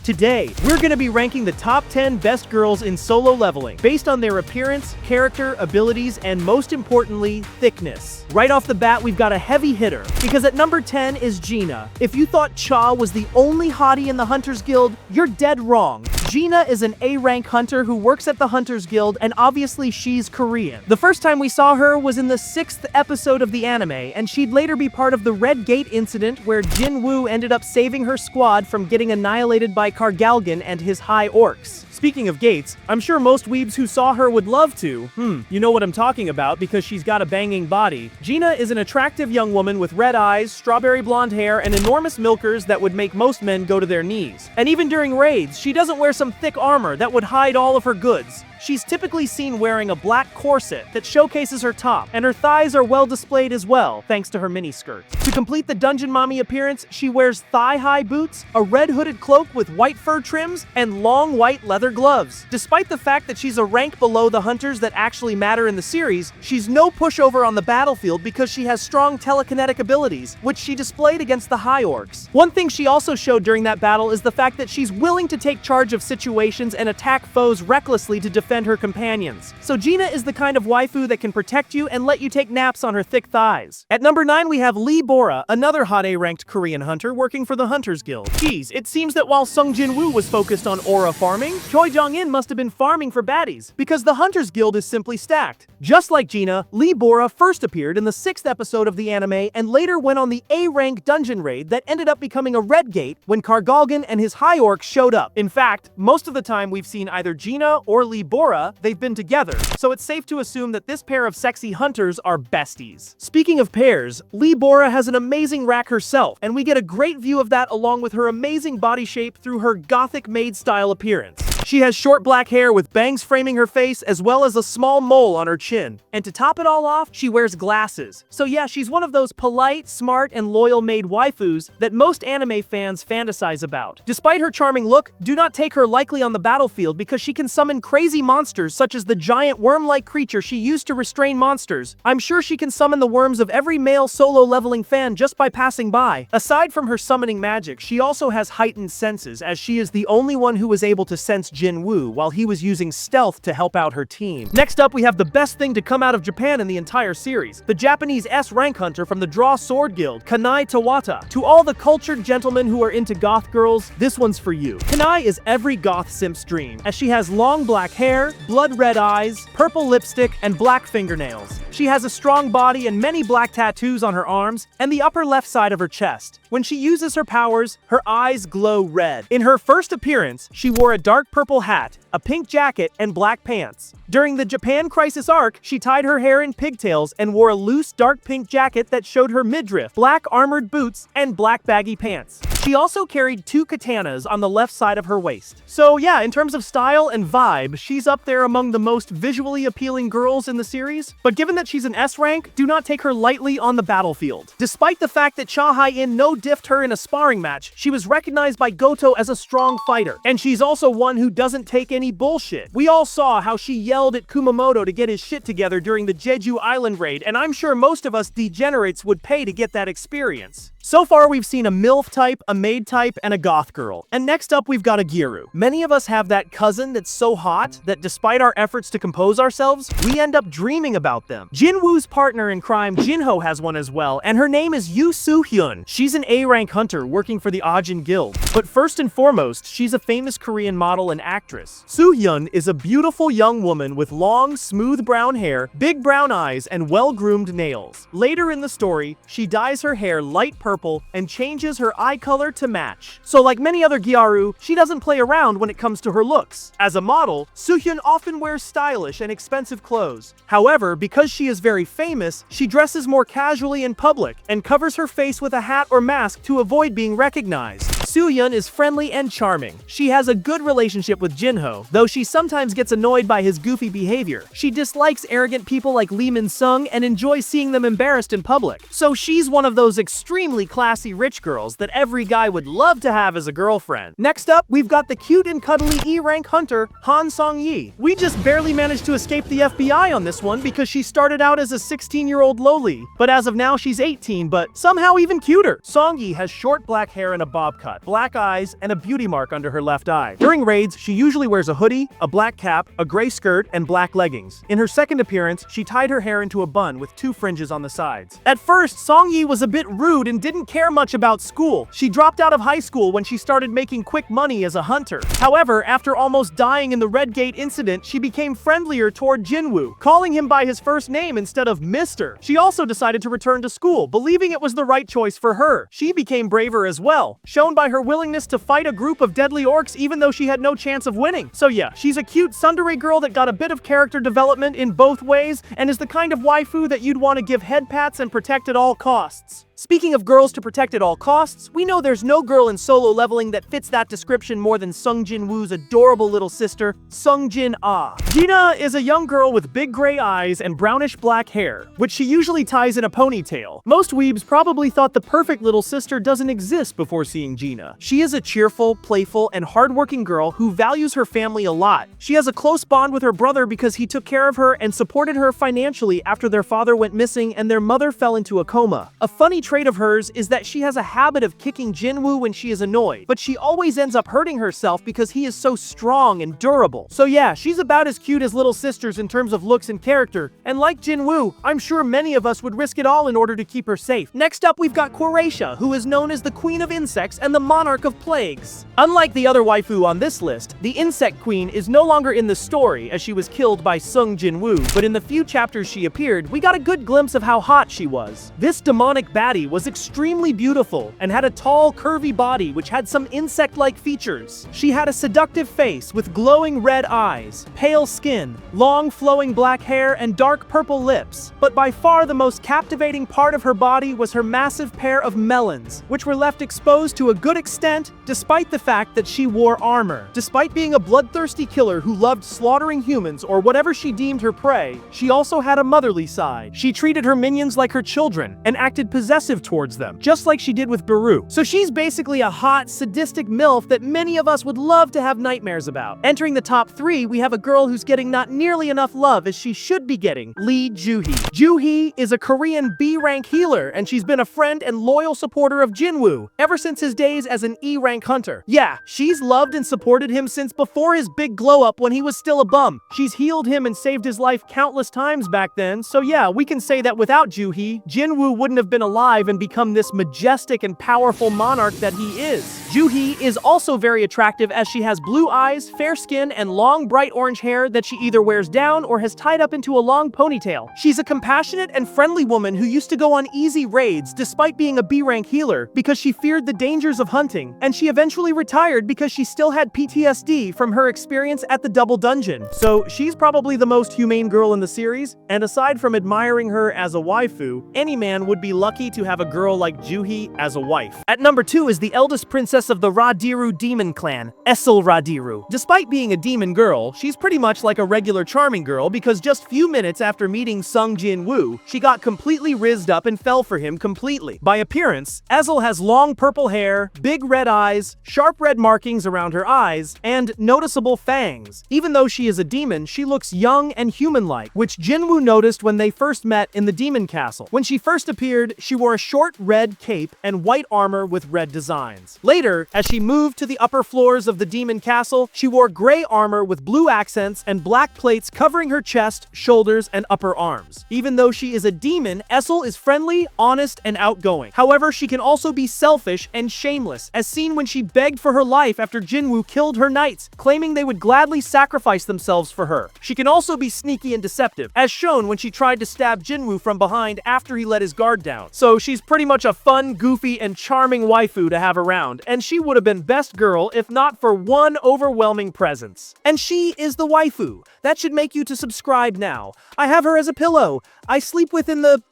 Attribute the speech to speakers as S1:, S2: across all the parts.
S1: Today, we're gonna be ranking the top 10 best girls in solo leveling, based on their appearance, character, abilities, and most importantly, thickness. Right off the bat, we've got a heavy hitter, because at number 10 is Gina. If you thought Cha was the only hottie in the Hunters Guild, you're dead wrong. Gina is an A-rank hunter who works at the Hunters Guild, and obviously she's Korean. The first time we saw her was in the 6th episode of the anime, and she'd later be part of the Red Gate incident where Jinwoo ended up saving her squad from getting annihilated by Kargalgan and his high orcs. Speaking of gates, I'm sure most weebs who saw her would love to. You know what I'm talking about because she's got a banging body. Gina is an attractive young woman with red eyes, strawberry blonde hair, and enormous milkers that would make most men go to their knees. And even during raids, she doesn't wear some thick armor that would hide all of her goods. She's typically seen wearing a black corset that showcases her top, and her thighs are well displayed as well, thanks to her miniskirt. To complete the Dungeon Mommy appearance, she wears thigh-high boots, a red hooded cloak with white fur trims, and long white leather gloves. Despite the fact that she's a rank below the hunters that actually matter in the series, she's no pushover on the battlefield because she has strong telekinetic abilities, which she displayed against the High Orcs. One thing she also showed during that battle is the fact that she's willing to take charge of situations and attack foes recklessly to defend her companions. So Gina is the kind of waifu that can protect you and let you take naps on her thick thighs. At number 9 we have Lee Bora, another hot A-ranked Korean hunter working for the Hunters Guild. Geez, it seems that while Sung Jinwoo was focused on aura farming, Choi Jong-in must have been farming for baddies, because the Hunters Guild is simply stacked. Just like Gina, Lee Bora first appeared in the 6th episode of the anime and later went on the A-rank dungeon raid that ended up becoming a Red Gate when Kargalgan and his high orcs showed up. In fact, most of the time we've seen either Gina or Lee Bora, they've been together, so it's safe to assume that this pair of sexy hunters are besties. Speaking of pairs, Lee Bora has an amazing rack herself, and we get a great view of that along with her amazing body shape through her gothic maid-style appearance. She has short black hair with bangs framing her face as well as a small mole on her chin. And to top it all off, she wears glasses. So yeah, she's one of those polite, smart, and loyal maid waifus that most anime fans fantasize about. Despite her charming look, do not take her lightly on the battlefield because she can summon crazy monsters such as the giant worm-like creature she used to restrain monsters. I'm sure she can summon the worms of every male solo leveling fan just by passing by. Aside from her summoning magic, she also has heightened senses as she is the only one who was able to sense Jinwoo while he was using stealth to help out her team. Next up, we have the best thing to come out of Japan in the entire series, the Japanese S-rank hunter from the Draw Sword Guild, Kanai Tawata. To all the cultured gentlemen who are into goth girls, this one's for you. Kanai is every goth simp's dream, as she has long black hair, blood red eyes, purple lipstick, and black fingernails. She has a strong body and many black tattoos on her arms and the upper left side of her chest. When she uses her powers, her eyes glow red. In her first appearance, she wore a dark purple hat, a pink jacket, and black pants. During the Japan Crisis arc, she tied her hair in pigtails and wore a loose dark pink jacket that showed her midriff, black armored boots, and black baggy pants. She also carried 2 katanas on the left side of her waist. So yeah, in terms of style and vibe, she's up there among the most visually appealing girls in the series. But given that she's an S rank, do not take her lightly on the battlefield. Despite the fact that Cha Hae In no-diffed her in a sparring match, she was recognized by Goto as a strong fighter. And she's also one who doesn't take any bullshit. We all saw how she yelled at Kumamoto to get his shit together during the Jeju Island raid, and I'm sure most of us degenerates would pay to get that experience. So far, we've seen a MILF type, a maid type, and a goth girl. And next up, we've got a Gyaru. Many of us have that cousin that's so hot that despite our efforts to compose ourselves, we end up dreaming about them. Jinwoo's partner in crime, Jinho, has one as well, and her name is Yoo Soo-hyun. She's an A-rank hunter working for the Ajin Guild. But first and foremost, she's a famous Korean model and actress. Soo-hyun is a beautiful young woman with long, smooth brown hair, big brown eyes, and well-groomed nails. Later in the story, she dyes her hair light purple and changes her eye color to match. So like many other Gyaru, she doesn't play around when it comes to her looks. As a model, Soo-hyun often wears stylish and expensive clothes. However, because she is very famous, she dresses more casually in public and covers her face with a hat or mask to avoid being recognized. Soo-hyun is friendly and charming. She has a good relationship with Jinho, though she sometimes gets annoyed by his goofy behavior. She dislikes arrogant people like Lee Min-sung and enjoys seeing them embarrassed in public. So she's one of those extremely classy rich girls that every guy would love to have as a girlfriend. Next up, we've got the cute and cuddly E-rank hunter, Han Song-yi. We just barely managed to escape the FBI on this one because she started out as a 16-year-old lowly, but as of now she's 18, but somehow even cuter. Song-yi has short black hair and a bob cut. cut, black eyes, and a beauty mark under her left eye. During raids, she usually wears a hoodie, a black cap, a gray skirt, and black leggings. In her second appearance, she tied her hair into a bun with 2 fringes on the sides. At first, Song-yi was a bit rude and didn't care much about school. She dropped out of high school when she started making quick money as a hunter. However, after almost dying in the Red Gate incident, she became friendlier toward Jinwoo, calling him by his first name instead of Mr. She also decided to return to school, believing it was the right choice for her. She became braver as well, shown by her willingness to fight a group of deadly orcs even though she had no chance of winning. So yeah, she's a cute tsundere girl that got a bit of character development in both ways, and is the kind of waifu that you'd want to give head pats and protect at all costs. Speaking of girls to protect at all costs, we know there's no girl in Solo Leveling that fits that description more than Sung Jinwoo's adorable little sister, Sung Jin-ah. Gina is a young girl with big gray eyes and brownish black hair, which she usually ties in a ponytail. Most weebs probably thought the perfect little sister doesn't exist before seeing Gina. She is a cheerful, playful, and hardworking girl who values her family a lot. She has a close bond with her brother because he took care of her and supported her financially after their father went missing and their mother fell into a coma. A funny trait of hers is that she has a habit of kicking Jinwoo when she is annoyed, but she always ends up hurting herself because he is so strong and durable. So yeah, she's about as cute as little sisters in terms of looks and character, and like Jinwoo, I'm sure many of us would risk it all in order to keep her safe. Next up, we've got Quaratia, who is known as the Queen of Insects and the Monarch of Plagues. Unlike the other waifu on this list, the Insect Queen is no longer in the story as she was killed by Sung Jinwoo, but in the few chapters she appeared, we got a good glimpse of how hot she was. This demonic baddie was extremely beautiful and had a tall, curvy body which had some insect-like features. She had a seductive face with glowing red eyes, pale skin, long flowing black hair, and dark purple lips. But by far the most captivating part of her body was her massive pair of melons, which were left exposed to a good extent despite the fact that she wore armor. Despite being a bloodthirsty killer who loved slaughtering humans or whatever she deemed her prey, she also had a motherly side. She treated her minions like her children and acted possessive towards them, just like she did with Baru. So she's basically a hot, sadistic MILF that many of us would love to have nightmares about. Entering the top 3, we have a girl who's getting not nearly enough love as she should be getting, Lee Joo-hee. Joo-hee is a Korean B-rank healer, and she's been a friend and loyal supporter of Jinwoo ever since his days as an E-rank hunter. Yeah, she's loved and supported him since before his big glow-up when he was still a bum. She's healed him and saved his life countless times back then, so yeah, we can say that without Joo-hee, Jinwoo wouldn't have been alive and become this majestic and powerful monarch that he is. Joo-hee is also very attractive as she has blue eyes, fair skin, and long bright orange hair that she either wears down or has tied up into a long ponytail. She's a compassionate and friendly woman who used to go on easy raids despite being a B-rank healer because she feared the dangers of hunting, and she eventually retired because she still had PTSD from her experience at the Double Dungeon. So she's probably the most humane girl in the series, and aside from admiring her as a waifu, any man would be lucky to have a girl like Joo-hee as a wife. At number 2 is the eldest princess of the Radiru demon clan, Esil Radiru. Despite being a demon girl, she's pretty much like a regular charming girl because just few minutes after meeting Sung Jinwoo, she got completely rizzed up and fell for him completely. By appearance, Esil has long purple hair, big red eyes, sharp red markings around her eyes, and noticeable fangs. Even though she is a demon, she looks young and human-like, which Jinwoo noticed when they first met in the demon castle. When she first appeared, she wore a short red cape and white armor with red designs. Later, as she moved to the upper floors of the demon castle, she wore gray armor with blue accents and black plates covering her chest, shoulders, and upper arms. Even though she is a demon, Esil is friendly, honest, and outgoing. However, she can also be selfish and shameless, as seen when she begged for her life after Jinwoo killed her knights, claiming they would gladly sacrifice themselves for her. She can also be sneaky and deceptive, as shown when she tried to stab Jinwoo from behind after he let his guard down. So she's pretty much a fun, goofy, and charming waifu to have around, and she would have been best girl if not for one overwhelming presence. And she is the waifu. That should make you to subscribe now. I have her as a pillow. I sleep within the...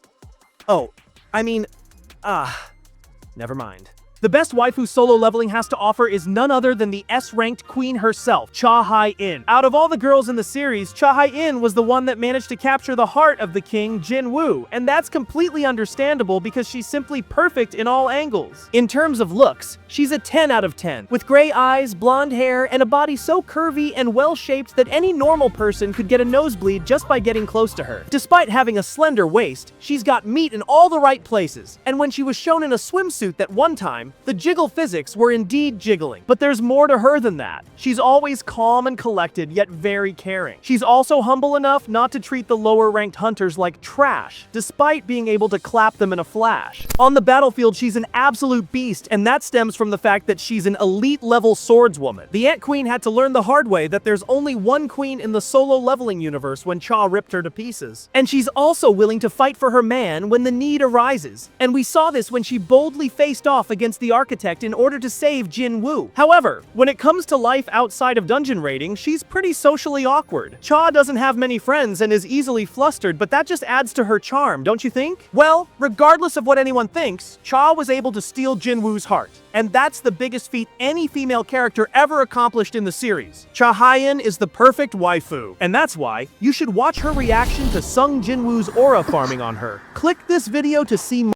S1: never mind. The best waifu Solo Leveling has to offer is none other than the S-ranked queen herself, Cha Hae In. Out of all the girls in the series, Cha Hae In was the one that managed to capture the heart of the king, Jinwoo, and that's completely understandable because she's simply perfect in all angles. In terms of looks, she's a 10 out of 10, with gray eyes, blonde hair, and a body so curvy and well-shaped that any normal person could get a nosebleed just by getting close to her. Despite having a slender waist, she's got meat in all the right places, and when she was shown in a swimsuit that one time, time, the jiggle physics were indeed jiggling. But there's more to her than that. She's always calm and collected, yet very caring. She's also humble enough not to treat the lower-ranked hunters like trash, despite being able to clap them in a flash. On the battlefield, she's an absolute beast, and that stems from the fact that she's an elite-level swordswoman. The Ant Queen had to learn the hard way that there's only one queen in the solo leveling universe when Cha ripped her to pieces. And she's also willing to fight for her man when the need arises. And we saw this when she boldly faced off against the Architect in order to save Jinwoo. However, when it comes to life outside of dungeon raiding, she's pretty socially awkward. Cha doesn't have many friends and is easily flustered, but that just adds to her charm, don't you think? Well, regardless of what anyone thinks, Cha was able to steal Jinwoo's heart. And that's the biggest feat any female character ever accomplished in the series. Cha Hae In is the perfect waifu, and that's why you should watch her reaction to Sung Jinwoo's aura farming on her. Click this video to see more.